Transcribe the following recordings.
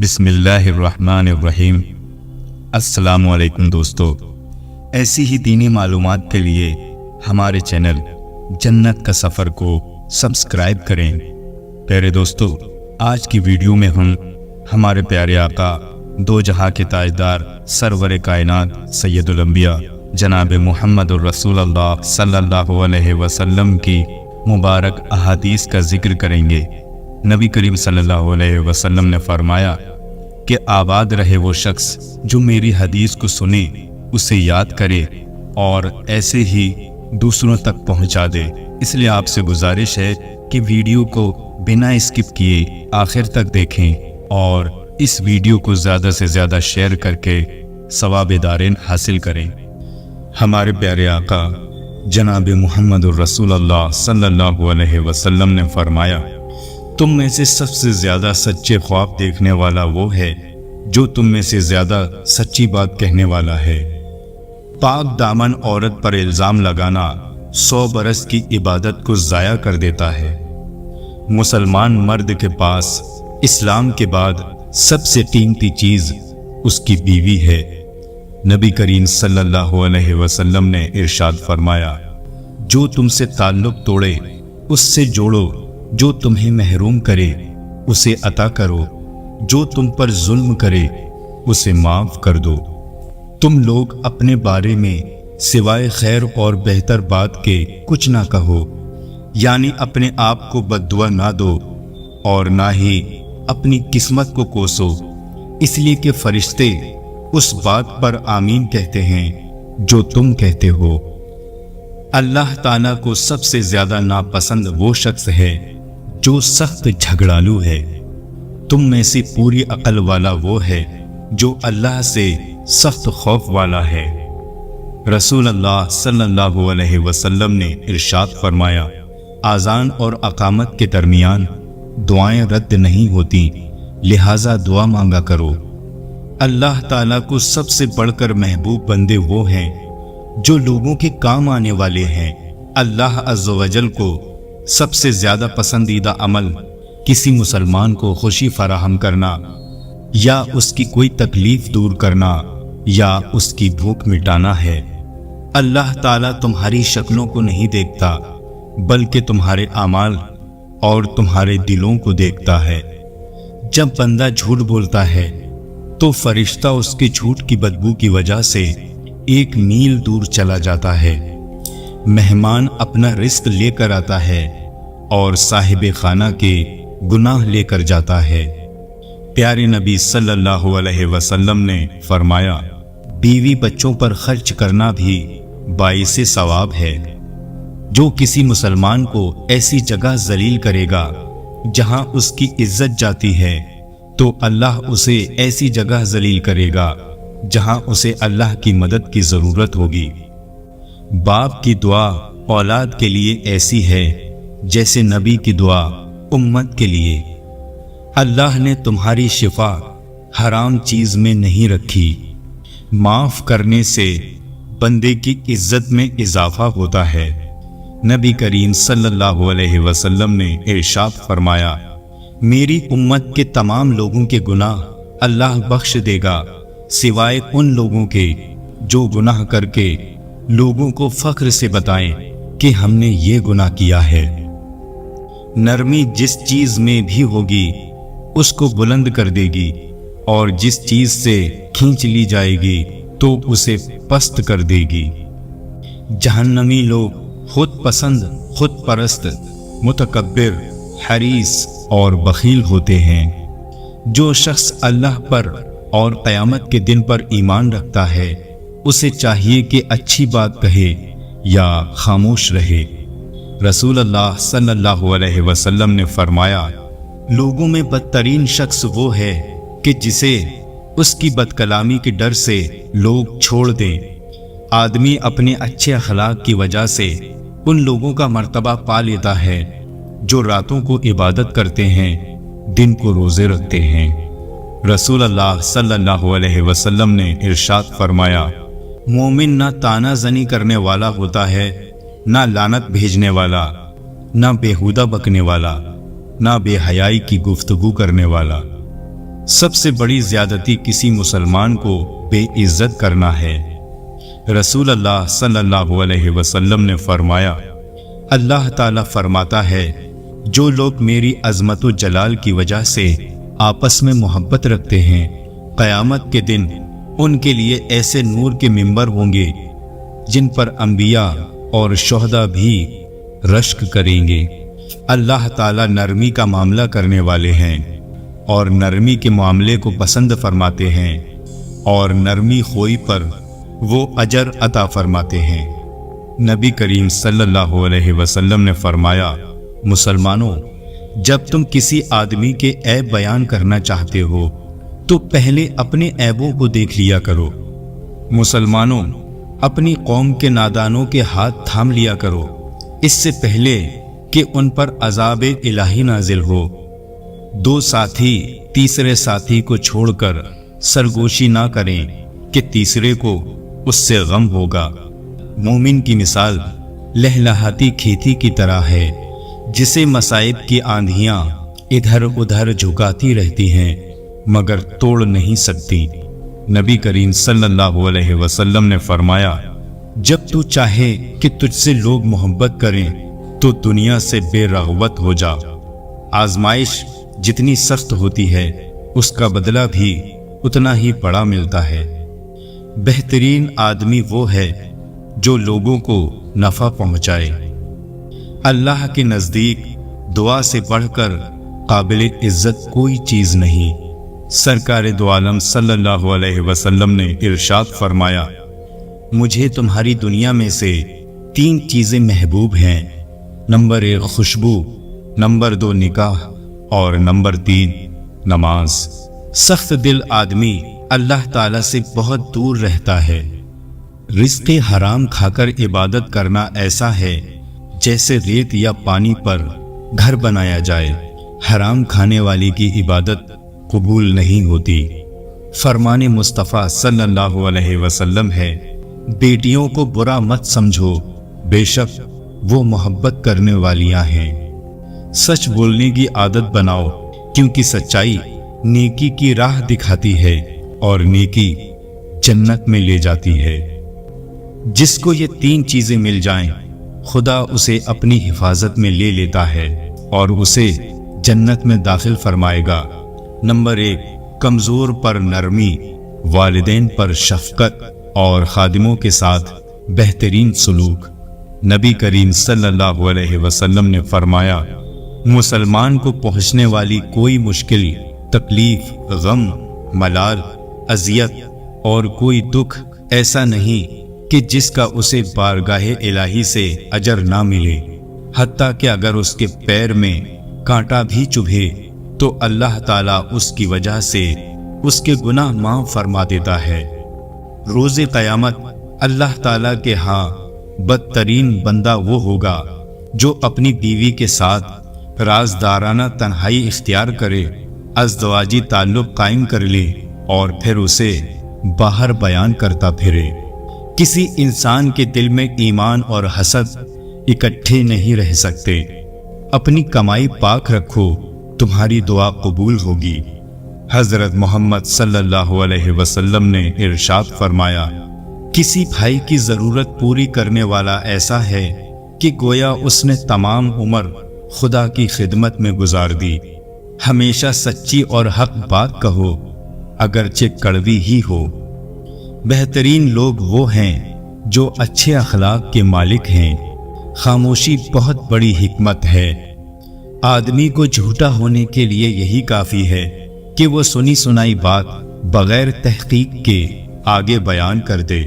بسم اللہ الرحمن الرحیم۔ السلام علیکم دوستو، ایسی ہی دینی معلومات کے لیے ہمارے چینل جنت کا سفر کو سبسکرائب کریں۔ پیارے دوستو، آج کی ویڈیو میں ہم ہمارے پیارے آقا دو جہاں کے تاجدار سرور کائنات سید الانبیاء جناب محمد الرسول اللہ صلی اللہ علیہ وسلم کی مبارک احادیث کا ذکر کریں گے۔ نبی کریم صلی اللہ علیہ وسلم نے فرمایا کہ آباد رہے وہ شخص جو میری حدیث کو سنے، اسے یاد کرے اور ایسے ہی دوسروں تک پہنچا دے۔ اس لیے آپ سے گزارش ہے کہ ویڈیو کو بنا اسکپ کیے آخر تک دیکھیں اور اس ویڈیو کو زیادہ سے زیادہ شیئر کر کے ثواب دارین حاصل کریں۔ ہمارے پیارے آقا جناب محمد الرسول اللہ صلی اللہ علیہ وسلم نے فرمایا، تم میں سے سب سے زیادہ سچے خواب دیکھنے والا وہ ہے جو تم میں سے زیادہ سچی بات کہنے والا ہے۔ پاک دامن عورت پر الزام لگانا 100 برس کی عبادت کو ضائع کر دیتا ہے۔ مسلمان مرد کے پاس اسلام کے بعد سب سے قیمتی چیز اس کی بیوی ہے۔ نبی کریم صلی اللہ علیہ وسلم نے ارشاد فرمایا، جو تم سے تعلق توڑے اس سے جوڑو، جو تمہیں محروم کرے اسے عطا کرو، جو تم پر ظلم کرے اسے معاف کر دو۔ تم لوگ اپنے بارے میں سوائے خیر اور بہتر بات کے کچھ نہ کہو، یعنی اپنے آپ کو بد دعا نہ دو اور نہ ہی اپنی قسمت کو کوسو، اس لیے کہ فرشتے اس بات پر آمین کہتے ہیں جو تم کہتے ہو۔ اللہ تعالیٰ کو سب سے زیادہ ناپسند وہ شخص ہے جو سخت جھگڑالو ہے۔ تم میں سے پوری عقل والا وہ ہے جو اللہ سے سخت خوف والا ہے۔ رسول اللہ صلی اللہ علیہ وسلم نے ارشاد فرمایا، اذان اور اقامت کے درمیان دعائیں رد نہیں ہوتی، لہٰذا دعا مانگا کرو۔ اللہ تعالیٰ کو سب سے بڑھ کر محبوب بندے وہ ہیں جو لوگوں کے کام آنے والے ہیں۔ اللہ عز و جل کو سب سے زیادہ پسندیدہ عمل کسی مسلمان کو خوشی فراہم کرنا یا اس کی کوئی تکلیف دور کرنا یا اس کی بھوک مٹانا ہے۔ اللہ تعالیٰ تمہاری شکلوں کو نہیں دیکھتا بلکہ تمہارے اعمال اور تمہارے دلوں کو دیکھتا ہے۔ جب بندہ جھوٹ بولتا ہے تو فرشتہ اس کے جھوٹ کی بدبو کی وجہ سے 1 میل دور چلا جاتا ہے۔ مہمان اپنا رزق لے کر آتا ہے اور صاحب خانہ کے گناہ لے کر جاتا ہے۔ پیارے نبی صلی اللہ علیہ وسلم نے فرمایا، بیوی بچوں پر خرچ کرنا بھی باعث ثواب ہے۔ جو کسی مسلمان کو ایسی جگہ ذلیل کرے گا جہاں اس کی عزت جاتی ہے تو اللہ اسے ایسی جگہ ذلیل کرے گا جہاں اسے اللہ کی مدد کی ضرورت ہوگی۔ باپ کی دعا اولاد کے لیے ایسی ہے جیسے نبی کی دعا امت کے لیے۔ اللہ نے تمہاری شفا حرام چیز میں نہیں رکھی۔ معاف کرنے سے بندے کی عزت میں اضافہ ہوتا ہے۔ نبی کریم صلی اللہ علیہ وسلم نے ارشاد فرمایا، میری امت کے تمام لوگوں کے گناہ اللہ بخش دے گا سوائے ان لوگوں کے جو گناہ کر کے لوگوں کو فخر سے بتائیں کہ ہم نے یہ گناہ کیا ہے۔ نرمی جس چیز میں بھی ہوگی اس کو بلند کر دے گی اور جس چیز سے کھینچ لی جائے گی تو اسے پست کر دے گی۔ جہنمی لوگ خود پسند، خود پرست، متکبر، حریص اور بخیل ہوتے ہیں۔ جو شخص اللہ پر اور قیامت کے دن پر ایمان رکھتا ہے اسے چاہیے کہ اچھی بات کہے یا خاموش رہے۔ رسول اللہ صلی اللہ علیہ وسلم نے فرمایا، لوگوں میں بدترین شخص وہ ہے کہ جسے اس کی بد کلامی کے ڈر سے لوگ چھوڑ دیں۔ آدمی اپنے اچھے اخلاق کی وجہ سے ان لوگوں کا مرتبہ پا لیتا ہے جو راتوں کو عبادت کرتے ہیں، دن کو روزے رکھتے ہیں۔ رسول اللہ صلی اللہ علیہ وسلم نے ارشاد فرمایا، مومن نہ تانا زنی کرنے والا ہوتا ہے، نہ لعنت بھیجنے والا، نہ بیہودہ بکنے والا، نہ بے حیائی کی گفتگو کرنے والا۔ سب سے بڑی زیادتی کسی مسلمان کو بے عزت کرنا ہے۔ رسول اللہ صلی اللہ علیہ وسلم نے فرمایا، اللہ تعالیٰ فرماتا ہے جو لوگ میری عظمت و جلال کی وجہ سے آپس میں محبت رکھتے ہیں، قیامت کے دن ان کے لیے ایسے نور کے ممبر ہوں گے جن پر انبیاء اور شہداء بھی رشک کریں گے۔ اللہ تعالیٰ نرمی کا معاملہ کرنے والے ہیں اور نرمی کے معاملے کو پسند فرماتے ہیں، اور نرمی خوئی پر وہ اجر عطا فرماتے ہیں۔ نبی کریم صلی اللہ علیہ وسلم نے فرمایا، مسلمانوں، جب تم کسی آدمی کے عیب بیان کرنا چاہتے ہو تو پہلے اپنے عیبوں کو دیکھ لیا کرو۔ مسلمانوں، اپنی قوم کے نادانوں کے ہاتھ تھام لیا کرو اس سے پہلے کہ ان پر عذاب الہی نازل ہو۔ دو ساتھی تیسرے ساتھی کو چھوڑ کر سرگوشی نہ کریں کہ تیسرے کو اس سے غم ہوگا۔ مومن کی مثال لہلہاتی کھیتی کی طرح ہے جسے مصائب کی آندھیاں ادھر ادھر جھکاتی رہتی ہیں مگر توڑ نہیں سکتی۔ نبی کریم صلی اللہ علیہ وسلم نے فرمایا، جب تو چاہے کہ تجھ سے لوگ محبت کریں تو دنیا سے بے رغبت ہو جا۔ آزمائش جتنی سخت ہوتی ہے اس کا بدلہ بھی اتنا ہی بڑا ملتا ہے۔ بہترین آدمی وہ ہے جو لوگوں کو نفع پہنچائے۔ اللہ کے نزدیک دعا سے بڑھ کر قابل عزت کوئی چیز نہیں۔ سرکار دو عالم صلی اللہ علیہ وسلم نے ارشاد فرمایا، مجھے تمہاری دنیا میں سے 3 چیزیں محبوب ہیں، نمبر 1 خوشبو، نمبر 2 نکاح اور نمبر 3 نماز۔ سخت دل آدمی اللہ تعالیٰ سے بہت دور رہتا ہے۔ رزق حرام کھا کر عبادت کرنا ایسا ہے جیسے ریت یا پانی پر گھر بنایا جائے۔ حرام کھانے والی کی عبادت قبول نہیں ہوتی۔ فرمان مصطفیٰ صلی اللہ علیہ وسلم ہے، بیٹیوں کو برا مت سمجھو، بے شک وہ محبت کرنے والیاں ہیں۔ سچ بولنے کی عادت بناؤ کیونکہ سچائی نیکی کی راہ دکھاتی ہے اور نیکی جنت میں لے جاتی ہے۔ جس کو یہ 3 چیزیں مل جائیں خدا اسے اپنی حفاظت میں لے لیتا ہے اور اسے جنت میں داخل فرمائے گا۔ نمبر 1 کمزور پر نرمی، والدین پر شفقت اور خادموں کے ساتھ بہترین سلوک۔ نبی کریم صلی اللہ علیہ وسلم نے فرمایا، مسلمان کو پہنچنے والی کوئی مشکل، تکلیف، غم، ملال، اذیت اور کوئی دکھ ایسا نہیں کہ جس کا اسے بارگاہ الہی سے اجر نہ ملے، حتیٰ کہ اگر اس کے پیر میں کانٹا بھی چبھے تو اللہ تعالیٰ اس کی وجہ سے اس کے گناہ معاف فرما دیتا ہے۔ روز قیامت اللہ تعالیٰ کے ہاں بدترین بندہ وہ ہوگا جو اپنی بیوی کے ساتھ رازدارانہ تنہائی اختیار کرے، ازدواجی تعلق قائم کر لے اور پھر اسے باہر بیان کرتا پھرے۔ کسی انسان کے دل میں ایمان اور حسد اکٹھے نہیں رہ سکتے۔ اپنی کمائی پاک رکھو، تمہاری دعا قبول ہوگی۔ حضرت محمد صلی اللہ علیہ وسلم نے ارشاد فرمایا، کسی بھائی کی ضرورت پوری کرنے والا ایسا ہے کہ گویا اس نے تمام عمر خدا کی خدمت میں گزار دی۔ ہمیشہ سچی اور حق بات کہو، اگرچہ کڑوی ہی ہو۔ بہترین لوگ وہ ہیں جو اچھے اخلاق کے مالک ہیں۔ خاموشی بہت بڑی حکمت ہے۔ آدمی کو جھوٹا ہونے کے لیے یہی کافی ہے کہ وہ سنی سنائی بات بغیر تحقیق کے آگے بیان کر دے۔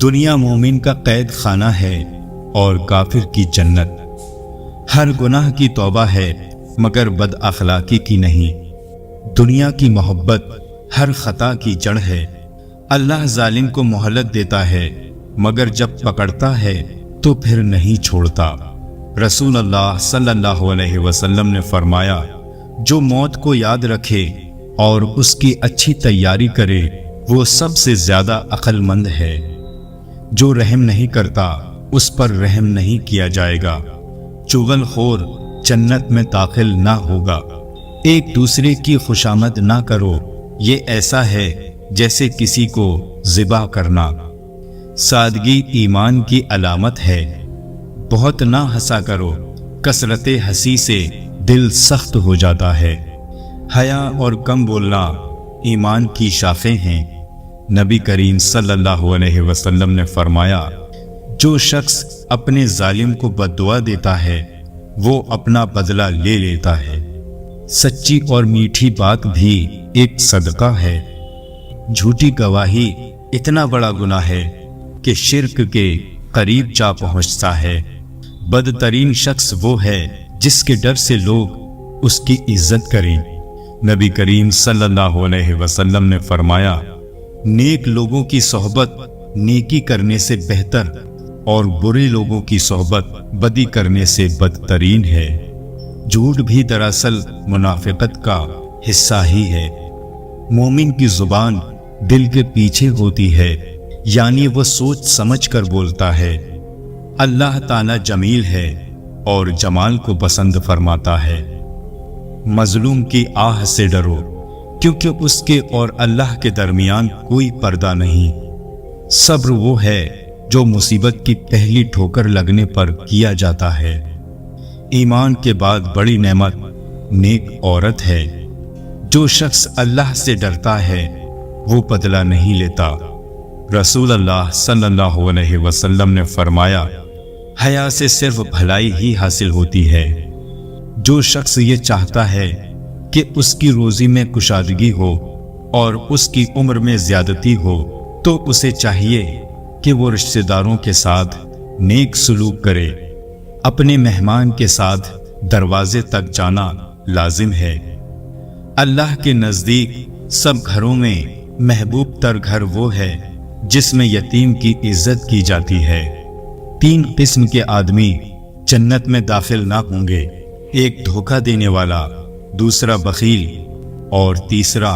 دنیا مومن کا قید خانہ ہے اور کافر کی جنت۔ ہر گناہ کی توبہ ہے مگر بد اخلاقی کی نہیں۔ دنیا کی محبت ہر خطا کی جڑ ہے۔ اللہ ظالم کو مہلت دیتا ہے مگر جب پکڑتا ہے تو پھر نہیں چھوڑتا۔ رسول اللہ صلی اللہ علیہ وسلم نے فرمایا، جو موت کو یاد رکھے اور اس کی اچھی تیاری کرے وہ سب سے زیادہ عقل مند ہے۔ جو رحم نہیں کرتا اس پر رحم نہیں کیا جائے گا۔ چغل خور جنت میں داخل نہ ہوگا۔ ایک دوسرے کی خوشامد نہ کرو، یہ ایسا ہے جیسے کسی کو ذبح کرنا۔ سادگی ایمان کی علامت ہے۔ بہت نہ ہنسا کرو، کثرت ہنسی سے دل سخت ہو جاتا ہے۔ حیا اور کم بولنا ایمان کی شاخیں ہیں۔ نبی کریم صلی اللہ علیہ وسلم نے فرمایا، جو شخص اپنے ظالم کو بد دعا دیتا ہے وہ اپنا بدلہ لے لیتا ہے۔ سچی اور میٹھی بات بھی ایک صدقہ ہے۔ جھوٹی گواہی اتنا بڑا گناہ ہے کہ شرک کے قریب جا پہنچتا ہے۔ بدترین شخص وہ ہے جس کے ڈر سے لوگ اس کی عزت کریں۔ نبی کریم صلی اللہ علیہ وسلم نے فرمایا، نیک لوگوں کی صحبت نیکی کرنے سے بہتر اور برے لوگوں کی صحبت بدی کرنے سے بدترین ہے۔ جھوٹ بھی دراصل منافقت کا حصہ ہی ہے۔ مومن کی زبان دل کے پیچھے ہوتی ہے، یعنی وہ سوچ سمجھ کر بولتا ہے۔ اللہ تعالی جمیل ہے اور جمال کو پسند فرماتا ہے۔ مظلوم کی آہ سے ڈرو، کیونکہ اس کے اور اللہ کے درمیان کوئی پردہ نہیں۔ صبر وہ ہے جو مصیبت کی پہلی ٹھوکر لگنے پر کیا جاتا ہے۔ ایمان کے بعد بڑی نعمت نیک عورت ہے۔ جو شخص اللہ سے ڈرتا ہے وہ بدلہ نہیں لیتا۔ رسول اللہ صلی اللہ علیہ وسلم نے فرمایا، حیا سے صرف بھلائی ہی حاصل ہوتی ہے۔ جو شخص یہ چاہتا ہے کہ اس کی روزی میں کشادگی ہو اور اس کی عمر میں زیادتی ہو تو اسے چاہیے کہ وہ رشتہ داروں کے ساتھ نیک سلوک کرے۔ اپنے مہمان کے ساتھ دروازے تک جانا لازم ہے۔ اللہ کے نزدیک سب گھروں میں محبوب تر گھر وہ ہے جس میں یتیم کی عزت کی جاتی ہے۔ 3 قسم کے آدمی جنت میں داخل نہ ہوں گے، ایک دھوکہ دینے والا، دوسرا بخیل اور تیسرا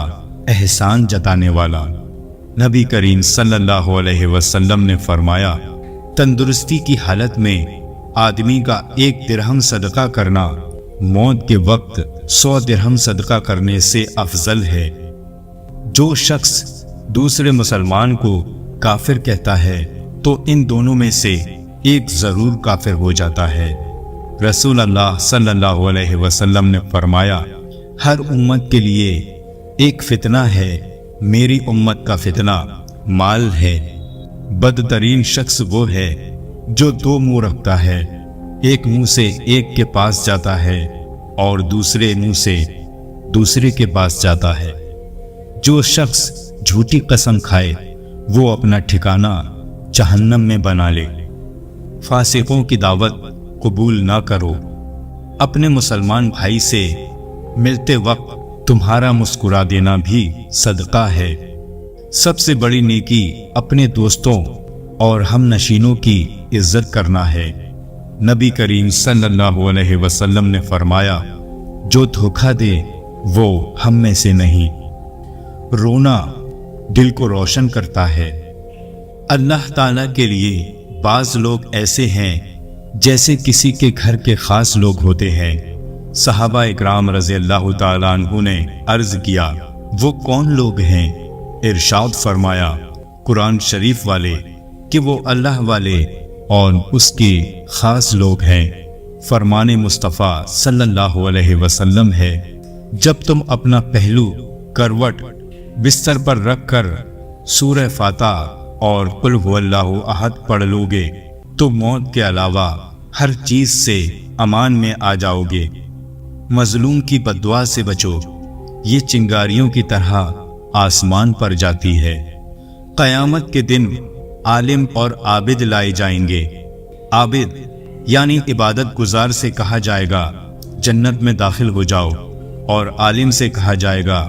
احسان جتانے والا۔ نبی کریم صلی اللہ علیہ وسلم نے فرمایا، تندرستی کی حالت میں آدمی کا 1 درہم صدقہ کرنا موت کے وقت 100 درہم صدقہ کرنے سے افضل ہے۔ جو شخص دوسرے مسلمان کو کافر کہتا ہے تو ان دونوں میں سے ایک ضرور کافر ہو جاتا ہے۔ رسول اللہ صلی اللہ علیہ وسلم نے فرمایا، ہر امت کے لیے ایک فتنہ ہے، میری امت کا فتنہ مال ہے۔ بدترین شخص وہ ہے جو 2 منہ رکھتا ہے، ایک منہ سے ایک کے پاس جاتا ہے اور دوسرے منہ سے دوسرے کے پاس جاتا ہے۔ جو شخص جھوٹی قسم کھائے وہ اپنا ٹھکانہ جہنم میں بنا لے۔ فاسقوں کی دعوت قبول نہ کرو۔ اپنے مسلمان بھائی سے ملتے وقت تمہارا مسکرا دینا بھی صدقہ ہے۔ سب سے بڑی نیکی اپنے دوستوں اور ہم نشینوں کی عزت کرنا ہے۔ نبی کریم صلی اللہ علیہ وسلم نے فرمایا، جو دھوکہ دے وہ ہم میں سے نہیں۔ رونا دل کو روشن کرتا ہے۔ اللہ تعالیٰ کے لیے بعض لوگ ایسے ہیں جیسے کسی کے گھر کے خاص لوگ ہوتے ہیں۔ صحابہ اکرام رضی اللہ تعالیٰ عنہ نے عرض کیا، وہ کون لوگ ہیں؟ ارشاد فرمایا، قرآن شریف والے، کہ وہ اللہ والے اور اس کے خاص لوگ ہیں۔ فرمان مصطفیٰ صلی اللہ علیہ وسلم ہے، جب تم اپنا پہلو کروٹ بستر پر رکھ کر سورہ فاتحہ اور قل هو اللہ احد پڑھ لو گے تو موت کے علاوہ ہر چیز سے امان میں آ جاؤ گے۔ مظلوم کی بددعا سے بچو، یہ چنگاریوں کی طرح آسمان پر جاتی ہے۔ قیامت کے دن عالم اور عابد لائے جائیں گے۔ عابد یعنی عبادت گزار سے کہا جائے گا جنت میں داخل ہو جاؤ، اور عالم سے کہا جائے گا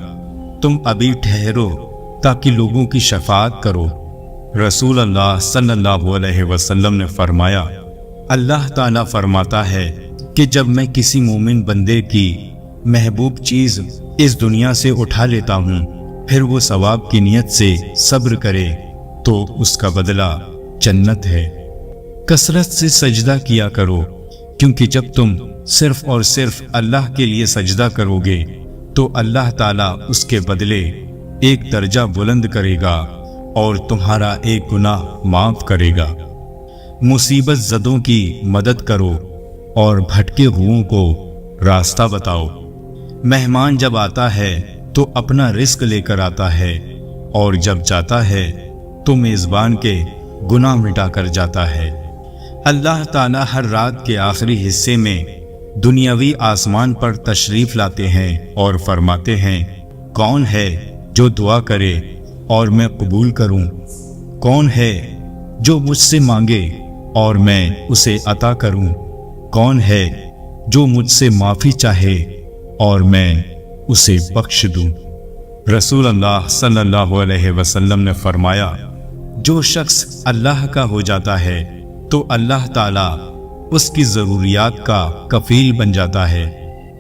تم ابھی ٹھہرو تاکہ لوگوں کی شفاعت کرو۔ رسول اللہ صلی اللہ علیہ وسلم نے فرمایا، اللہ تعالیٰ فرماتا ہے کہ جب میں کسی مومن بندے کی محبوب چیز اس دنیا سے اٹھا لیتا ہوں، پھر وہ ثواب کی نیت سے صبر کرے تو اس کا بدلہ جنت ہے۔ کثرت سے سجدہ کیا کرو، کیونکہ جب تم صرف اور صرف اللہ کے لیے سجدہ کرو گے تو اللہ تعالیٰ اس کے بدلے ایک درجہ بلند کرے گا اور تمہارا ایک گناہ معاف کرے گا۔ مصیبت زدوں کی مدد کرو اور بھٹکے ہوئوں کو راستہ بتاؤ۔ مہمان جب آتا ہے تو اپنا رزق لے کر آتا ہے، اور جب جاتا ہے تو میزبان کے گناہ مٹا کر جاتا ہے۔ اللہ تعالیٰ ہر رات کے آخری حصے میں دنیاوی آسمان پر تشریف لاتے ہیں اور فرماتے ہیں، کون ہے جو دعا کرے اور میں قبول کروں؟ کون ہے جو مجھ سے مانگے اور میں اسے عطا کروں؟ کون ہے جو مجھ سے معافی چاہے اور میں اسے بخش دوں؟ رسول اللہ صلی اللہ علیہ وسلم نے فرمایا، جو شخص اللہ کا ہو جاتا ہے تو اللہ تعالیٰ اس کی ضروریات کا کفیل بن جاتا ہے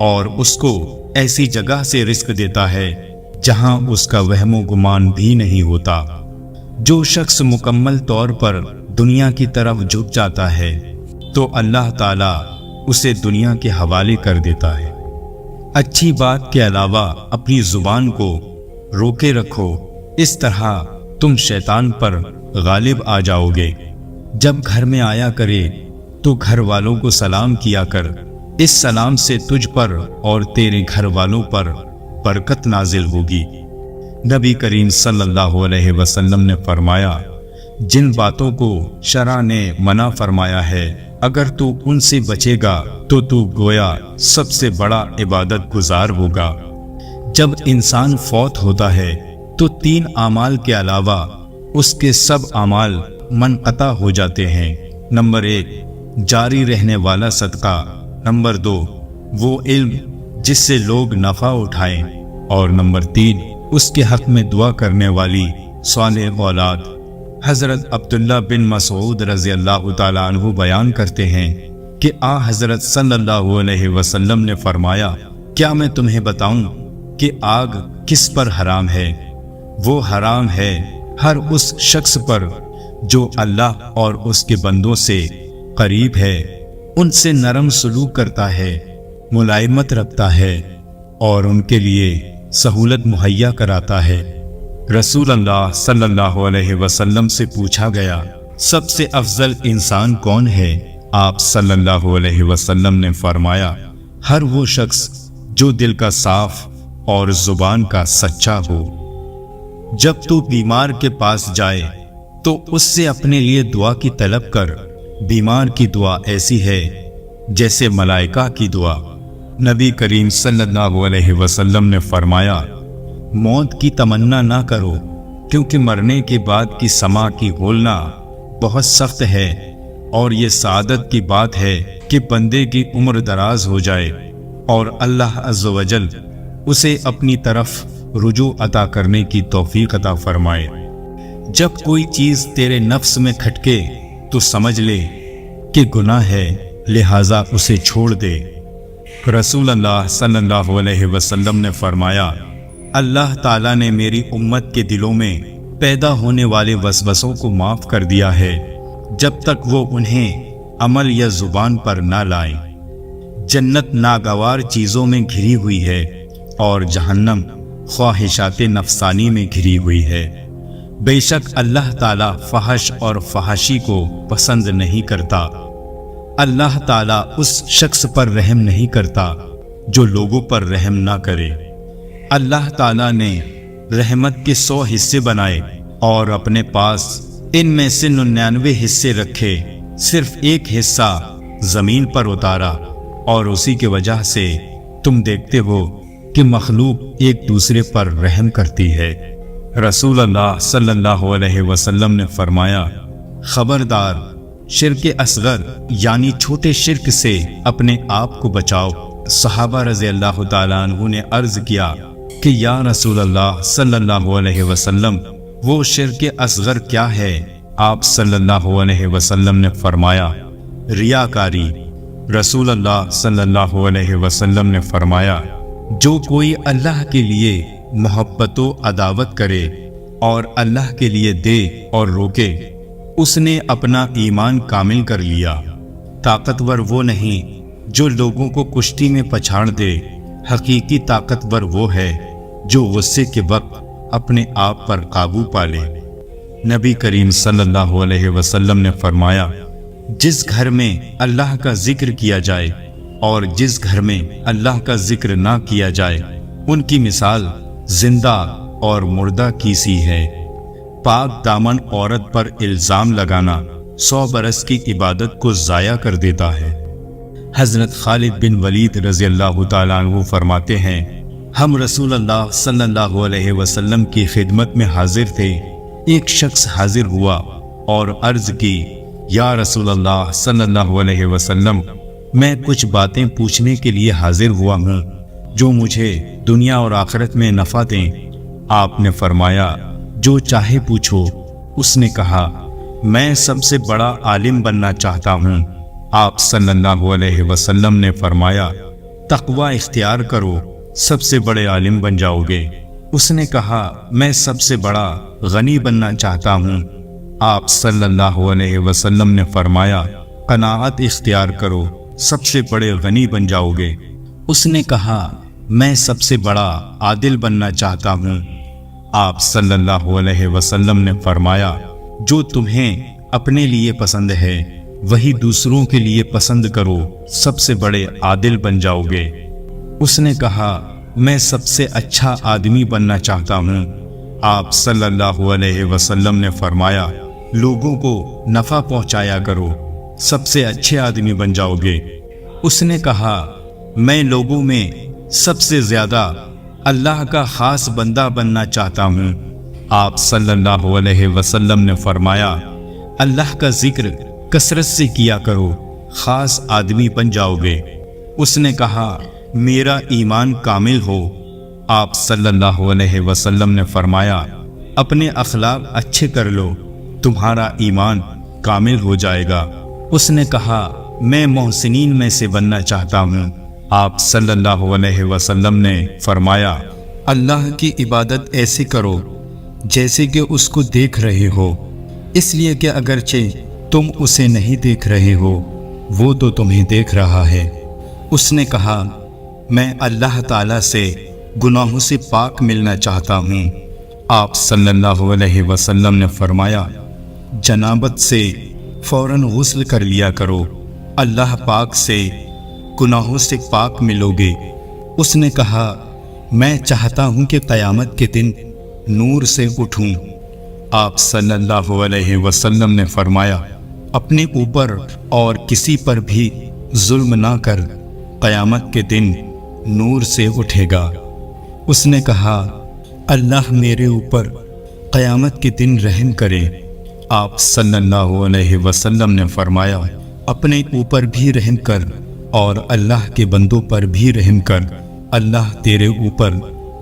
اور اس کو ایسی جگہ سے رزق دیتا ہے جہاں اس کا وہم و گمان بھی نہیں ہوتا۔ جو شخص مکمل طور پر دنیا کی طرف جھک جاتا ہے تو اللہ تعالیٰ اسے دنیا کے حوالے کر دیتا ہے۔ اچھی بات کے علاوہ اپنی زبان کو روکے رکھو، اس طرح تم شیطان پر غالب آ جاؤ گے۔ جب گھر میں آیا کرے تو گھر والوں کو سلام کیا کر، اس سلام سے تجھ پر اور تیرے گھر والوں پر برکت نازل ہوگی۔ نبی کریم صلی اللہ علیہ وسلم نے فرمایا، جن باتوں کو شرع نے منع فرمایا ہے اگر تو ان سے بچے گا تو گویا سب سے بڑا عبادت گزار ہوگا۔ جب انسان فوت ہوتا ہے تو 3 اعمال کے علاوہ اس کے سب اعمال منقطع ہو جاتے ہیں۔ نمبر 1، جاری رہنے والا صدقہ۔ نمبر 2، وہ علم جس سے لوگ نفع اٹھائیں، اور نمبر 3، اس کے حق میں دعا کرنے والی صالح اولاد۔ حضرت عبداللہ بن مسعود رضی اللہ تعالیٰ عنہ بیان کرتے ہیں کہ حضرت صلی اللہ علیہ وسلم نے فرمایا، کیا میں تمہیں بتاؤں کہ آگ کس پر حرام ہے؟ وہ حرام ہے ہر اس شخص پر جو اللہ اور اس کے بندوں سے قریب ہے، ان سے نرم سلوک کرتا ہے، ملائمت رکھتا ہے اور ان کے لیے سہولت مہیا کراتا ہے۔ رسول اللہ صلی اللہ علیہ وسلم سے پوچھا گیا، سب سے افضل انسان کون ہے؟ آپ صلی اللہ علیہ وسلم نے فرمایا، ہر وہ شخص جو دل کا صاف اور زبان کا سچا ہو۔ جب تو بیمار کے پاس جائے تو اس سے اپنے لیے دعا کی طلب کر۔ بیمار کی دعا ایسی ہے جیسے ملائکہ کی دعا۔ نبی کریم صلی اللہ علیہ وسلم نے فرمایا، موت کی تمنا نہ کرو، کیونکہ مرنے کے بعد کی سما کی گھولنا بہت سخت ہے، اور یہ سعادت کی بات ہے کہ بندے کی عمر دراز ہو جائے اور اللہ عز و جل اسے اپنی طرف رجوع عطا کرنے کی توفیق عطا فرمائے۔ جب کوئی چیز تیرے نفس میں کھٹکے تو سمجھ لے کہ گناہ ہے، لہٰذا اسے چھوڑ دے۔ رسول اللہ صلی اللہ علیہ وسلم نے فرمایا، اللہ تعالیٰ نے میری امت کے دلوں میں پیدا ہونے والے وسوسوں کو معاف کر دیا ہے جب تک وہ انہیں عمل یا زبان پر نہ لائیں۔ جنت ناگوار چیزوں میں گھری ہوئی ہے اور جہنم خواہشات نفسانی میں گھری ہوئی ہے۔ بے شک اللہ تعالیٰ فحش اور فحاشی کو پسند نہیں کرتا۔ اللہ تعالیٰ اس شخص پر رحم نہیں کرتا جو لوگوں پر رحم نہ کرے۔ اللہ تعالیٰ نے رحمت کے 100 حصے بنائے اور اپنے پاس ان میں سے 99 حصے رکھے، صرف ایک حصہ زمین پر اتارا، اور اسی کی وجہ سے تم دیکھتے ہو کہ مخلوق ایک دوسرے پر رحم کرتی ہے۔ رسول اللہ صلی اللہ علیہ وسلم نے فرمایا، خبردار، شرک اصغر یعنی چھوٹے شرک سے اپنے آپ کو بچاؤ۔ صحابہ رضی اللہ تعالیٰ عنہ نے عرض کیا کہ یا رسول اللہ صلی اللہ علیہ وسلم، وہ شرک اصغر کیا ہے؟ آپ صلی اللہ علیہ وسلم نے فرمایا، ریاکاری۔ رسول اللہ صلی اللہ علیہ وسلم نے فرمایا، جو کوئی اللہ کے لیے محبت و عداوت کرے اور اللہ کے لیے دے اور روکے، اس نے اپنا ایمان کامل کر لیا۔ طاقتور وہ نہیں جو لوگوں کو کشتی میں پچھاڑ دے حقیقی طاقتور وہ ہے جو غصے کے وقت اپنے آپ پر قابو پا لے۔ نبی کریم صلی اللہ علیہ وسلم نے فرمایا، جس گھر میں اللہ کا ذکر کیا جائے اور جس گھر میں اللہ کا ذکر نہ کیا جائے، ان کی مثال زندہ اور مردہ کی سی ہے۔ پاک دامن عورت پر الزام لگانا 100 برس کی عبادت کو ضائع کر دیتا ہے۔ حضرت خالد بن ولید رضی اللہ تعالیٰ عنہ فرماتے ہیں، ہم رسول اللہ صلی اللہ علیہ وسلم کی خدمت میں حاضر تھے۔ ایک شخص حاضر ہوا اور عرض کی، یا رسول اللہ صلی اللہ علیہ وسلم، میں کچھ باتیں پوچھنے کے لیے حاضر ہوا ہوں جو مجھے دنیا اور آخرت میں نفع دیں۔ آپ نے فرمایا، جو چاہے پوچھو۔ اس نے کہا، میں سب سے بڑا عالم بننا چاہتا ہوں۔ آپ صلی اللہ علیہ وسلم نے فرمایا، تقوی اختیار کرو، سب سے بڑے عالم بن جاؤ گے۔ اس نے کہا، میں سب سے بڑا غنی بننا چاہتا ہوں۔ آپ صلی اللہ علیہ وسلم نے فرمایا، قناعت اختیار کرو، سب سے بڑے غنی بن جاؤ گے۔ اس نے کہا، میں سب سے بڑا عادل بننا چاہتا ہوں۔ آپ صلی اللہ علیہ وسلم نے فرمایا، جو تمہیں اپنے لیے پسند ہے وہی دوسروں کے لیے پسند کرو، سب سے بڑے عادل بن جاؤ گے۔ اس نے کہا، میں سب سے اچھا آدمی بننا چاہتا ہوں۔ آپ صلی اللہ علیہ وسلم نے فرمایا، لوگوں کو نفع پہنچایا کرو، سب سے اچھے آدمی بن جاؤ گے۔ اس نے کہا، میں لوگوں میں سب سے زیادہ اللہ کا خاص بندہ بننا چاہتا ہوں۔ آپ صلی اللہ علیہ وسلم نے فرمایا، اللہ کا ذکر کثرت سے کیا کرو، خاص آدمی بن جاؤ گے۔ اس نے کہا، میرا ایمان کامل ہو۔ آپ صلی اللہ علیہ وسلم نے فرمایا، اپنے اخلاق اچھے کر لو، تمہارا ایمان کامل ہو جائے گا۔ اس نے کہا، میں محسنین میں سے بننا چاہتا ہوں۔ آپ صلی اللہ علیہ وسلم نے فرمایا، اللہ کی عبادت ایسے کرو جیسے کہ اس کو دیکھ رہے ہو، اس لیے کہ اگرچہ تم اسے نہیں دیکھ رہے ہو، وہ تو تمہیں دیکھ رہا ہے۔ اس نے کہا، میں اللہ تعالیٰ سے گناہوں سے پاک ملنا چاہتا ہوں۔ آپ صلی اللہ علیہ وسلم نے فرمایا، جنابت سے فوراً غسل کر لیا کرو، اللہ پاک سے گناہوں سے پاک ملو گے۔ اس نے کہا، میں چاہتا ہوں کہ قیامت کے دن نور سے اٹھوں۔ آپ صلی اللہ علیہ وسلم نے فرمایا، اپنے اوپر اور کسی پر بھی ظلم نہ کر، قیامت کے دن نور سے اٹھے گا۔ اس نے کہا، اللہ میرے اوپر قیامت کے دن رحم کرے۔ آپ صلی اللہ علیہ وسلم نے فرمایا، اپنے اوپر بھی رحم کر اور اللہ کے بندوں پر بھی رحم کر، اللہ تیرے اوپر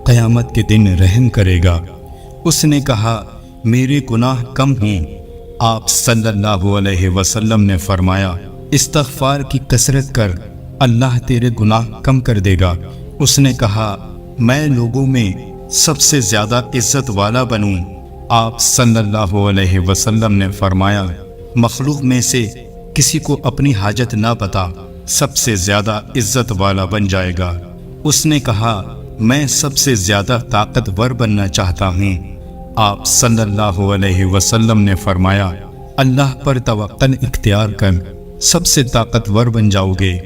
قیامت کے دن رحم کرے گا۔ اس نے کہا، میرے گناہ کم ہوں۔ آپ صلی اللہ علیہ وسلم نے فرمایا، استغفار کی کثرت کر، اللہ تیرے گناہ کم کر دے گا۔ اس نے کہا، میں لوگوں میں سب سے زیادہ عزت والا بنوں۔ آپ صلی اللہ علیہ وسلم نے فرمایا، مخلوق میں سے کسی کو اپنی حاجت نہ بتا، سب سے زیادہ عزت والا بن جائے گا۔ اس نے کہا، میں سب سے زیادہ طاقتور بننا چاہتا ہوں۔ آپ صلی اللہ علیہ وسلم نے فرمایا، اللہ پر توکل اختیار کر، سب سے طاقتور بن جاؤ گے۔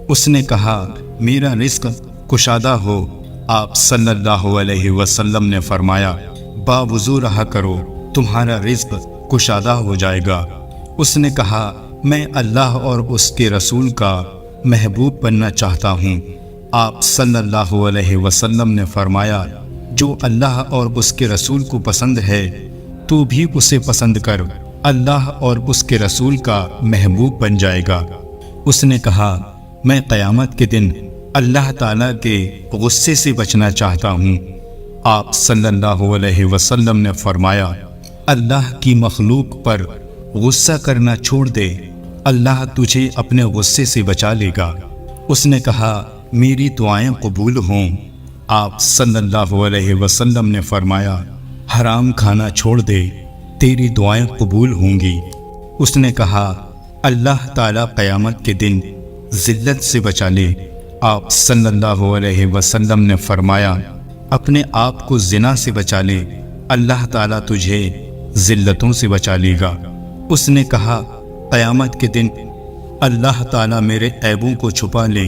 اس نے کہا، میرا رزق کشادہ ہو۔ آپ صلی اللہ علیہ وسلم نے فرمایا، باوضو رہا کرو، تمہارا رزق کشادہ ہو جائے گا۔ اس نے کہا، میں اللہ اور اس کے رسول کا محبوب بننا چاہتا ہوں۔ آپ صلی اللہ علیہ وسلم نے فرمایا، جو اللہ اور اس کے رسول کو پسند ہے تو بھی اسے پسند کر، اللہ اور اس کے رسول کا محبوب بن جائے گا۔ اس نے کہا، میں قیامت کے دن اللہ تعالیٰ کے غصے سے بچنا چاہتا ہوں۔ آپ صلی اللہ علیہ وسلم نے فرمایا، اللہ کی مخلوق پر غصہ کرنا چھوڑ دے، اللہ تجھے اپنے غصے سے بچا لے گا۔ اس نے کہا، میری دعائیں قبول ہوں۔ آپ صلی اللہ علیہ وسلم نے فرمایا، حرام کھانا چھوڑ دے، تیری دعائیں قبول ہوں گی۔ اس نے کہا، اللہ تعالیٰ قیامت کے دن ذلت سے بچا لے، آپ صلی اللہ علیہ وسلم نے فرمایا، اپنے آپ کو زنا سے بچا لے، اللہ تعالیٰ تجھے ذلتوں سے بچا لے گا۔ اس نے کہا، قیامت کے دن اللہ تعالیٰ میرے عیبوں کو چھپا لے۔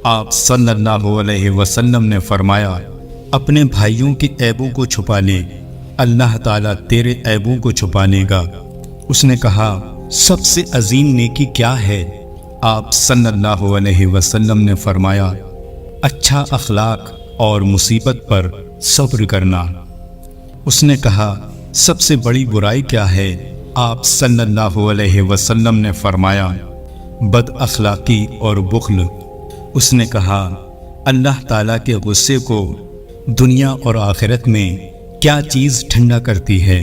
آپ صلی اللہ علیہ وسلم نے فرمایا، اپنے بھائیوں کے عیبوں کو چھپا لے، اللہ تعالیٰ تیرے عیبوں کو چھپا لے گا۔ اس نے کہا، سب سے عظیم نیکی کیا ہے؟ آپ صلی اللہ علیہ وسلم نے فرمایا، اچھا اخلاق اور مصیبت پر صبر کرنا۔ اس نے کہا، سب سے بڑی برائی کیا ہے؟ آپ صلی اللہ علیہ وسلم نے فرمایا، بد اخلاقی اور بخل۔ اس نے کہا، اللہ تعالیٰ کے غصے کو دنیا اور آخرت میں کیا چیز ٹھنڈا کرتی ہے؟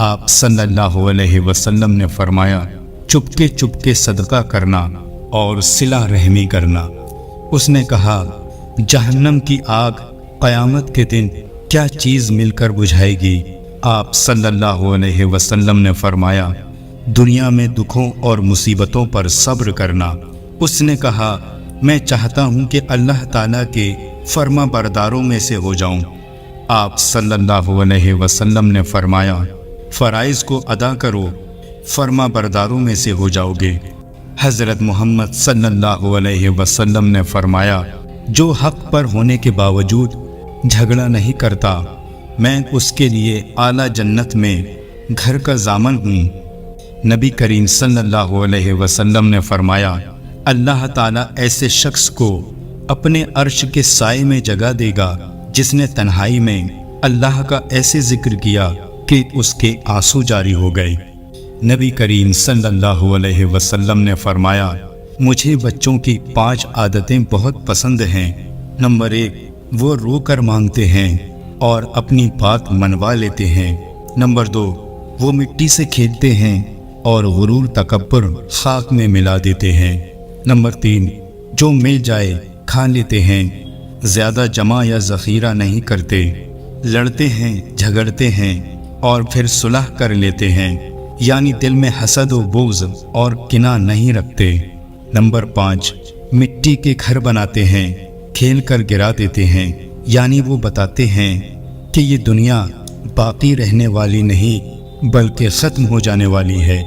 آپ صلی اللہ علیہ وسلم نے فرمایا، چپکے چپکے صدقہ کرنا اور صلہ رحمی کرنا۔ اس نے کہا، جہنم کی آگ قیامت کے دن کیا چیز مل کر بجھائے گی؟ آپ صلی اللہ علیہ وسلم نے فرمایا، دنیا میں دکھوں اور مصیبتوں پر صبر کرنا۔ اس نے کہا، میں چاہتا ہوں کہ اللہ تعالیٰ کے فرما برداروں میں سے ہو جاؤں۔ آپ صلی اللہ علیہ وسلم نے فرمایا، فرائض کو ادا کرو، فرما برداروں میں سے ہو جاؤ گے۔ حضرت محمد صلی اللہ علیہ وسلم نے فرمایا، جو حق پر ہونے کے باوجود جھگڑا نہیں کرتا، میں اس کے لیے اعلیٰ جنت میں گھر کا ضامن ہوں۔ نبی کریم صلی اللہ علیہ وسلم نے فرمایا، اللہ تعالیٰ ایسے شخص کو اپنے عرش کے سائے میں جگہ دے گا جس نے تنہائی میں اللہ کا ایسے ذکر کیا کہ اس کے آنسو جاری ہو گئے۔ نبی کریم صلی اللہ علیہ وسلم نے فرمایا، مجھے بچوں کی 5 عادتیں بہت پسند ہیں۔ نمبر 1، وہ رو کر مانگتے ہیں اور اپنی بات منوا لیتے ہیں۔ نمبر 2، وہ مٹی سے کھیلتے ہیں اور غرور تکبر خاک میں ملا دیتے ہیں۔ نمبر 3، جو مل جائے کھا لیتے ہیں، زیادہ جمع یا ذخیرہ نہیں کرتے، لڑتے ہیں، جھگڑتے ہیں اور پھر صلح کر لیتے ہیں، یعنی دل میں حسد و بغض اور کینہ نہیں رکھتے۔ نمبر 5، مٹی کے گھر بناتے ہیں، کھیل کر گرا دیتے ہیں، یعنی وہ بتاتے ہیں کہ یہ دنیا باقی رہنے والی نہیں بلکہ ختم ہو جانے والی ہے۔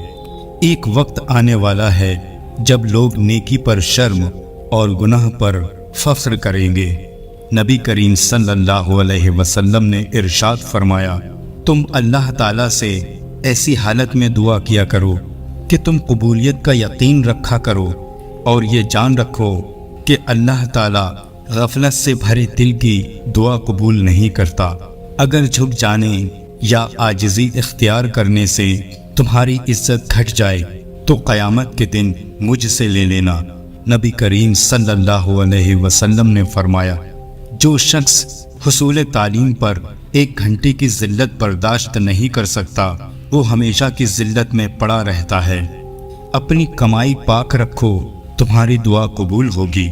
ایک وقت آنے والا ہے جب لوگ نیکی پر شرم اور گناہ پر فخر کریں گے۔ نبی کریم صلی اللہ علیہ وسلم نے ارشاد فرمایا، تم اللہ تعالیٰ سے ایسی حالت میں دعا کیا کرو کہ تم قبولیت کا یقین رکھا کرو اور یہ جان رکھو کہ اللہ تعالیٰ غفلت سے بھرے دل کی دعا قبول نہیں کرتا۔ اگر جھک جانے یا عاجزی اختیار کرنے سے تمہاری عزت گھٹ جائے تو قیامت کے دن مجھ سے لے لینا۔ نبی کریم صلی اللہ علیہ وسلم نے فرمایا، جو شخص حصول تعلیم پر 1 گھنٹے کی ذلت برداشت نہیں کر سکتا، وہ ہمیشہ کی ذلت میں پڑا رہتا ہے۔ اپنی کمائی پاک رکھو، تمہاری دعا قبول ہوگی۔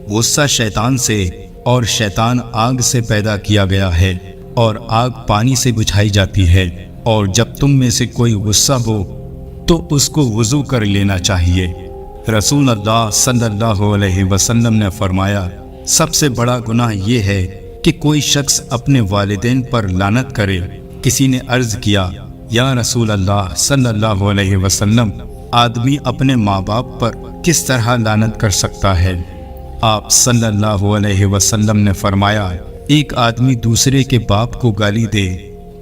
غصہ شیطان سے اور شیطان آگ سے پیدا کیا گیا ہے اور آگ پانی سے بجھائی جاتی ہے، اور جب تم میں سے کوئی غصہ ہو تو اس کو وضو کر لینا چاہیے۔ رسول اللہ صلی اللہ علیہ وسلم نے فرمایا، سب سے بڑا گناہ یہ ہے کہ کوئی شخص اپنے والدین پر لعنت کرے۔ کسی نے عرض کیا، یا رسول اللہ صلی اللہ علیہ وسلم، آدمی اپنے ماں باپ پر کس طرح لعنت کر سکتا ہے؟ آپ صلی اللہ علیہ وسلم نے فرمایا، ایک آدمی دوسرے کے باپ کو گالی دے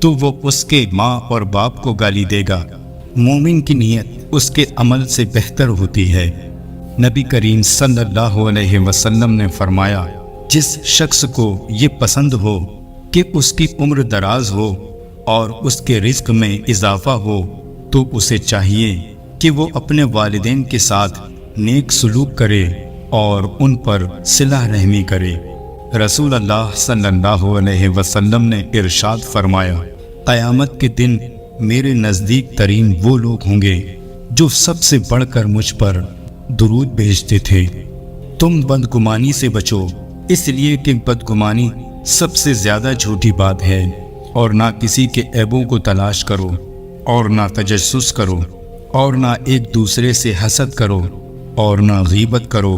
تو وہ اس کے ماں اور باپ کو گالی دے گا۔ مومن کی نیت اس کے عمل سے بہتر ہوتی ہے۔ نبی کریم صلی اللہ علیہ وسلم نے فرمایا، جس شخص کو یہ پسند ہو کہ اس کی عمر دراز ہو اور اس کے رزق میں اضافہ ہو تو اسے چاہیے کہ وہ اپنے والدین کے ساتھ نیک سلوک کرے اور ان پر صلہ رحمی کرے۔ رسول اللہ صلی اللہ علیہ وسلم نے ارشاد فرمایا، قیامت کے دن میرے نزدیک ترین وہ لوگ ہوں گے جو سب سے بڑھ کر مجھ پر درود بھیجتے تھے۔ تم بدگمانی سے بچو، اس لیے کہ بدگمانی سب سے زیادہ جھوٹی بات ہے، اور نہ کسی کے عیبوں کو تلاش کرو، اور نہ تجسس کرو، اور نہ ایک دوسرے سے حسد کرو، اور نہ غیبت کرو،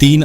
3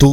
2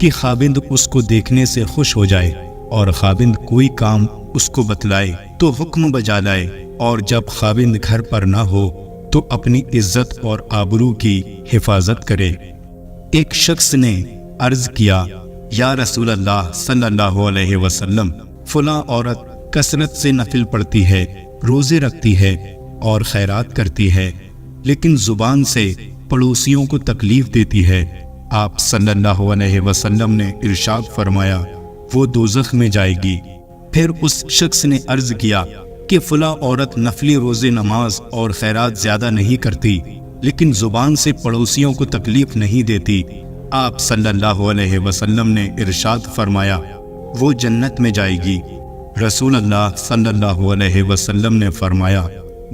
کہ خاوند اس کو دیکھنے سے خوش ہو جائے، اور خاوند کوئی کام اس کو بتلائے تو حکم بجا لائے، اور جب خاوند گھر پر نہ ہو تو اپنی عزت اور آبرو کی حفاظت کرے۔ ایک شخص نے عرض کیا، یا رسول اللہ صلی اللہ علیہ وسلم، فلاں عورت کثرت سے نفل پڑھتی ہے، روزے رکھتی ہے اور خیرات کرتی ہے، لیکن زبان سے پڑوسیوں کو تکلیف دیتی ہے۔ آپ صلی اللہ علیہ وسلم نے ارشاد فرمایا، وہ دوزخ میں جائے گی۔ پھر اس شخص نے عرض کیا کہ فلاں عورت نفلی روزے، نماز اور خیرات زیادہ نہیں کرتی، لیکن زبان سے پڑوسیوں کو تکلیف نہیں دیتی۔ آپ صلی اللہ علیہ وسلم نے ارشاد فرمایا، وہ جنت میں جائے گی۔ رسول اللہ صلی اللہ علیہ وسلم نے فرمایا،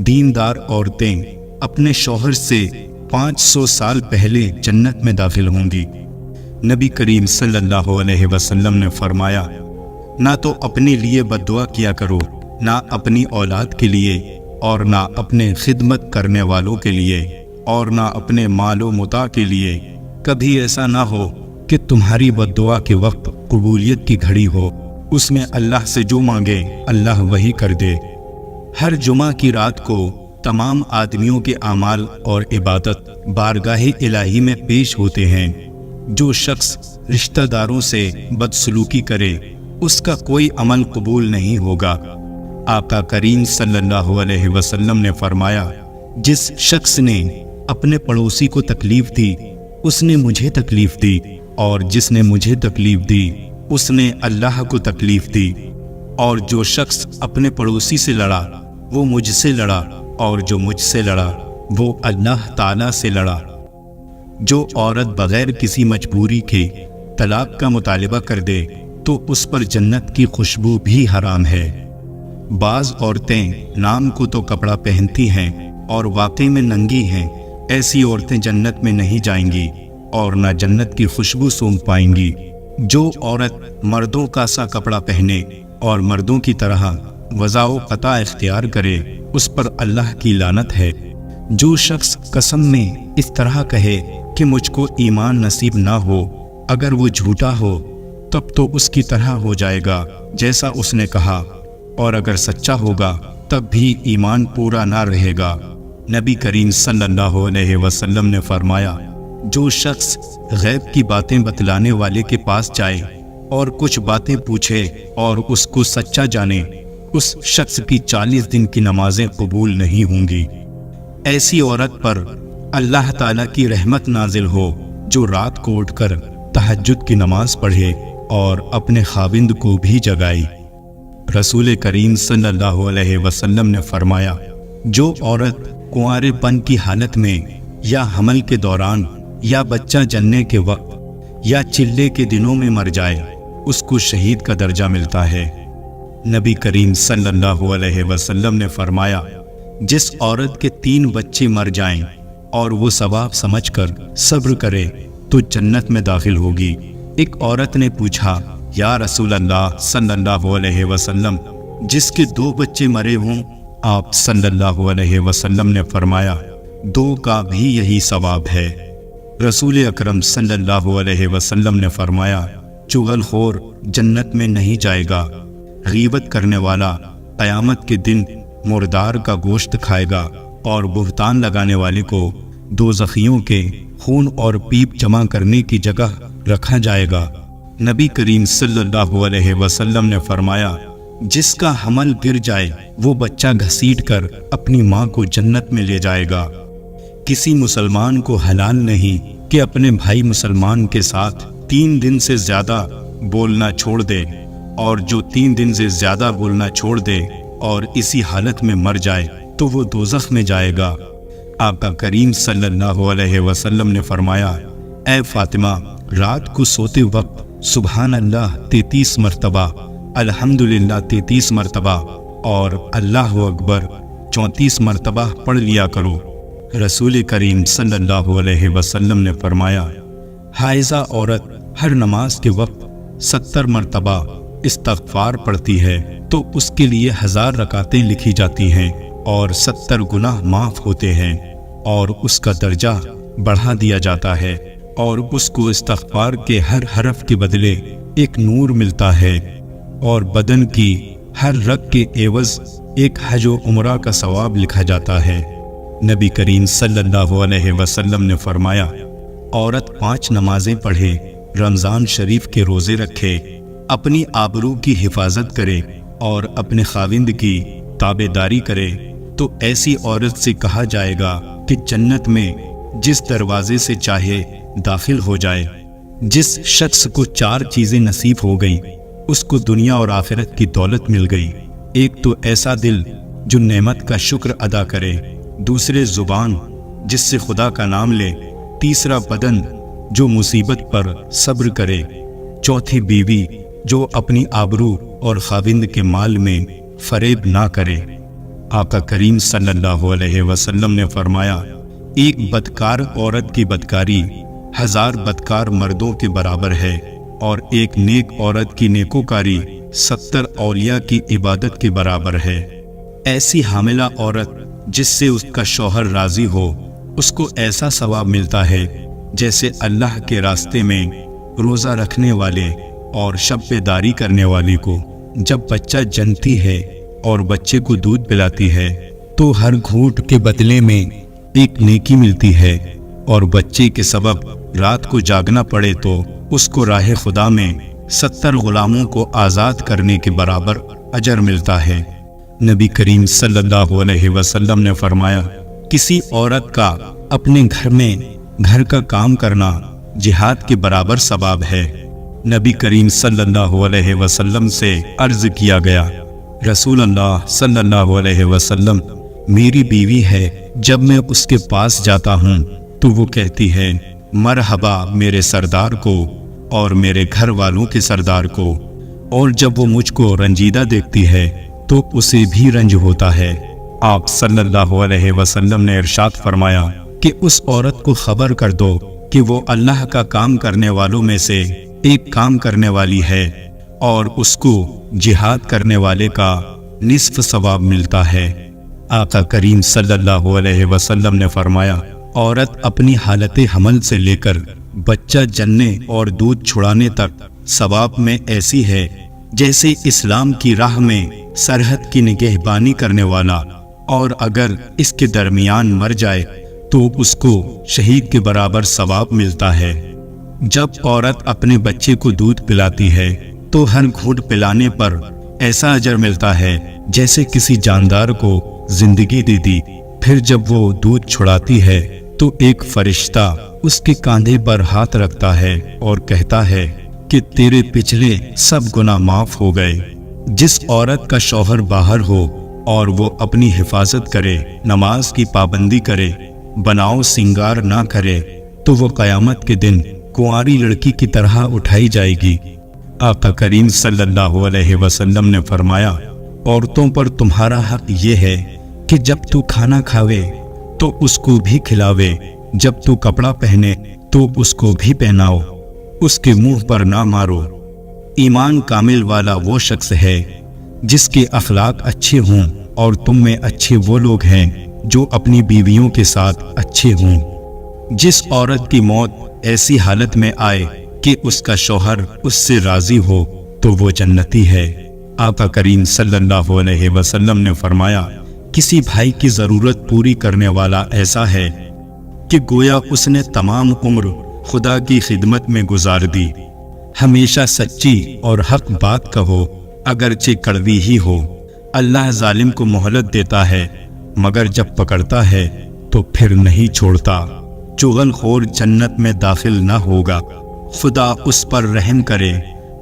دیندار عورتیں اپنے شوہر سے 500 سال پہلے جنت میں داخل ہوں گی۔ نبی کریم صلی اللہ علیہ وسلم نے فرمایا، نہ تو اپنے لیے بد دعا کیا کرو، نہ اپنی اولاد کے لیے، اور نہ اپنے خدمت کرنے والوں کے لیے، اور نہ اپنے مال و متاع کے لیے۔ کبھی ایسا نہ ہو کہ تمہاری بد دعا کے وقت قبولیت کی گھڑی ہو، اس میں اللہ سے جو مانگے اللہ وہی کر دے۔ ہر جمعہ کی رات کو تمام آدمیوں کے اعمال اور عبادت بارگاہ الہی میں پیش ہوتے ہیں۔ جو شخص رشتہ داروں سے بدسلوکی کرے اس کا کوئی عمل قبول نہیں ہوگا۔ آقا کریم صلی اللہ علیہ وسلم نے فرمایا، جس شخص نے اپنے پڑوسی کو تکلیف دی اس نے مجھے تکلیف دی، اور جس نے مجھے تکلیف دی اس نے اللہ کو تکلیف دی۔ اور جو شخص اپنے پڑوسی سے لڑا وہ مجھ سے لڑا، اور جو مجھ سے لڑا وہ اللہ تعالیٰ سے لڑا۔ جو عورت بغیر کسی مجبوری کے طلاق کا مطالبہ کر دے تو اس پر جنت کی خوشبو بھی حرام ہے۔ بعض عورتیں نام کو تو کپڑا پہنتی ہیں اور واقعی میں ننگی ہیں، ایسی عورتیں جنت میں نہیں جائیں گی اور نہ جنت کی خوشبو سونگھ پائیں گی۔ جو عورت مردوں کا سا کپڑا پہنے اور مردوں کی طرح وضع و قطع اختیار کرے اس پر اللہ کی لعنت ہے۔ جو شخص قسم میں اس طرح کہے کہ مجھ کو ایمان نصیب نہ ہو، اگر وہ جھوٹا ہو تب تو اس کی طرح ہو جائے گا جیسا اس نے کہا، اور اگر سچا ہوگا تب بھی ایمان پورا نہ رہے گا۔ نبی کریم صلی اللہ علیہ وسلم نے فرمایا، جو شخص غیب کی باتیں بتلانے والے کے پاس جائے اور کچھ باتیں پوچھے اور اس کو سچا جانے، اس شخص کی 40 دن کی نمازیں قبول نہیں ہوں گی۔ ایسی عورت پر اللہ تعالیٰ کی رحمت نازل ہو جو رات کو اٹھ کر تہجد کی نماز پڑھے اور اپنے خاوند کو بھی جگائے۔ رسول کریم صلی اللہ علیہ وسلم نے فرمایا، جو عورت کنوارے پن کی حالت میں یا حمل کے دوران یا بچہ جننے کے وقت یا چلے کے دنوں میں مر جائے اس کو شہید کا درجہ ملتا ہے۔ نبی کریم صلی اللہ علیہ وسلم نے فرمایا، جس عورت کے 3 بچے مر جائیں اور وہ ثواب سمجھ کر صبر کرے تو جنت میں داخل ہوگی۔ ایک عورت نے پوچھا، یا رسول اللہ صلی اللہ علیہ وسلم، جس کے 2 بچے مرے ہوں؟ آپ صلی اللہ علیہ وسلم نے فرمایا، 2 کا بھی یہی ثواب ہے۔ رسول اکرم صلی اللہ علیہ وسلم نے فرمایا، چغل خور جنت میں نہیں جائے گا۔ غیبت کرنے والا قیامت کے دن مردار کا گوشت کھائے گا، اور بہتان لگانے والے کو دوزخیوں کے خون اور پیپ جمع کرنے کی جگہ رکھا جائے گا۔ نبی کریم صلی اللہ علیہ وسلم نے فرمایا، جس کا حمل گر جائے وہ بچہ گھسیٹ کر اپنی ماں کو جنت میں لے جائے گا۔ کسی مسلمان کو حلال نہیں کہ اپنے بھائی مسلمان کے ساتھ 3 دن سے زیادہ بولنا چھوڑ دے، اور جو 3 دن سے زیادہ بولنا چھوڑ دے اور اسی حالت میں مر جائے تو وہ دوزخ میں جائے گا۔ آقا کریم صلی اللہ علیہ وسلم نے فرمایا، اے فاطمہ، رات کو سوتے وقت سبحان اللہ 33 مرتبہ، الحمدللہ 33 مرتبہ اور اللہ اکبر 34 مرتبہ پڑھ لیا کرو۔ رسول کریم صلی اللہ علیہ وسلم نے فرمایا، حائضہ عورت ہر نماز کے وقت 70 مرتبہ استغفار پڑھتی ہے تو اس کے لیے 1000 رکعتیں لکھی جاتی ہیں اور 70 گناہ معاف ہوتے ہیں، اور اس کا درجہ بڑھا دیا جاتا ہے۔ اور اس کو استغفار کے ہر حرف کے بدلے ایک نور ملتا ہے، اور بدن کی ہر رگ کے عوض ایک حج و عمرہ کا ثواب لکھا جاتا ہے۔ نبی کریم صلی اللہ علیہ وسلم نے فرمایا، عورت 5 نمازیں پڑھے، رمضان شریف کے روزے رکھے، اپنی آبرو کی حفاظت کرے اور اپنے خاوند کی تابع داری کرے، تو ایسی عورت سے کہا جائے گا کہ جنت میں جس دروازے سے چاہے داخل ہو جائے۔ جس شخص کو 4 چیزیں نصیب ہو گئیں، اس کو دنیا اور آخرت کی دولت مل گئی۔ ایک تو ایسا دل جو نعمت کا شکر ادا کرے، دوسرے زبان جس سے خدا کا نام لے، تیسرا بدن جو مصیبت پر صبر کرے، چوتھی بیوی جو اپنی آبرو اور خاوند کے مال میں فریب نہ کرے۔ آقا کریم صلی اللہ علیہ وسلم نے فرمایا، ایک بدکار عورت کی بدکاری 1000 بدکار مردوں کے برابر ہے، اور ایک نیک عورت کی نیکوکاری 70 اولیاء کی عبادت کے برابر ہے۔ ایسی حاملہ عورت جس سے اس کا شوہر راضی ہو، اس کو ایسا ثواب ملتا ہے جیسے اللہ کے راستے میں روزہ رکھنے والے اور شب بیداری کرنے والی کو جب بچہ جنتی ہے اور بچے کو دودھ پلاتی ہے تو ہر گھونٹ کے بدلے میں ایک نیکی ملتی ہے، اور بچے کے سبب رات کو جاگنا پڑے تو اس کو راہ خدا میں 70 غلاموں کو آزاد کرنے کے برابر اجر ملتا ہے۔ نبی کریم صلی اللہ علیہ وسلم نے فرمایا، کسی عورت کا اپنے گھر میں گھر کا کام کرنا جہاد کے برابر ثواب ہے۔ نبی کریم صلی اللہ علیہ وسلم سے عرض کیا گیا، رسول اللہ صلی اللہ علیہ وسلم، میری بیوی ہے، جب میں اس کے پاس جاتا ہوں تو وہ کہتی ہے، مرحبا میرے سردار کو اور میرے گھر والوں کے سردار کو، اور جب وہ مجھ کو رنجیدہ دیکھتی ہے تو اسے بھی رنج ہوتا ہے۔ آپ صلی اللہ علیہ وسلم نے ارشاد فرمایا کہ اس عورت کو خبر کر دو کہ وہ اللہ کا کام کرنے والوں میں سے ایک کام کرنے والی ہے، اور اس کو جہاد کرنے والے کا نصف ثواب ملتا ہے۔ آقا کریم صلی اللہ علیہ وسلم نے فرمایا، عورت اپنی حالت حمل سے لے کر بچہ جننے اور دودھ چھڑانے تک ثواب میں ایسی ہے جیسے اسلام کی راہ میں سرحد کی نگہبانی کرنے والا، اور اگر اس کے درمیان مر جائے تو اس کو شہید کے برابر ثواب ملتا ہے۔ جب عورت اپنے بچے کو دودھ پلاتی ہے تو ہر گھونٹ پلانے پر ایسا اجر ملتا ہے جیسے کسی جاندار کو زندگی دے دی۔ پھر جب وہ دودھ چھڑاتی ہے تو ایک فرشتہ اس کے کاندھے پر ہاتھ رکھتا ہے اور کہتا ہے کہ تیرے پچھلے سب گناہ معاف ہو گئے۔ جس عورت کا شوہر باہر ہو اور وہ اپنی حفاظت کرے، نماز کی پابندی کرے، بناؤ سنگار نہ کرے، تو وہ قیامت کے دن کنواری لڑکی کی طرح اٹھائی جائے گی۔ آقا کریم صلی اللہ علیہ وسلم نے فرمایا، عورتوں پر تمہارا حق یہ ہے کہ جب تو کھانا کھاوے تو اس کو بھی کھلاوے، جب تو کپڑا پہنے تو اس کو بھی پہناؤ، اس کے منہ پر نہ مارو۔ ایمان کامل والا وہ شخص ہے جس کے اخلاق اچھے ہوں، اور تم میں اچھے وہ لوگ ہیں جو اپنی بیویوں کے ساتھ اچھے ہوں۔ جس عورت کی موت ایسی حالت میں آئے کہ اس کا شوہر اس سے راضی ہو تو وہ جنتی ہے۔ آقا کریم صلی اللہ علیہ وسلم نے فرمایا، کسی بھائی کی ضرورت پوری کرنے والا ایسا ہے کہ گویا اس نے تمام عمر خدا کی خدمت میں گزار دی۔ ہمیشہ سچی اور حق بات کہو، اگرچہ کڑوی ہی ہو۔ اللہ ظالم کو مہلت دیتا ہے، مگر جب پکڑتا ہے تو پھر نہیں چھوڑتا۔ چغل خور جنت میں داخل نہ ہوگا۔ خدا اس پر رحم کرے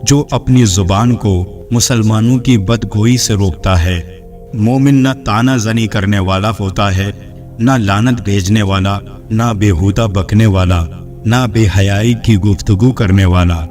جو اپنی زبان کو مسلمانوں کی بدگوئی سے روکتا ہے۔ مومن نہ تانا زنی کرنے والا ہوتا ہے، نہ لعنت بھیجنے والا، نہ بےہودہ بکنے والا، نہ بے حیائی کی گفتگو کرنے والا۔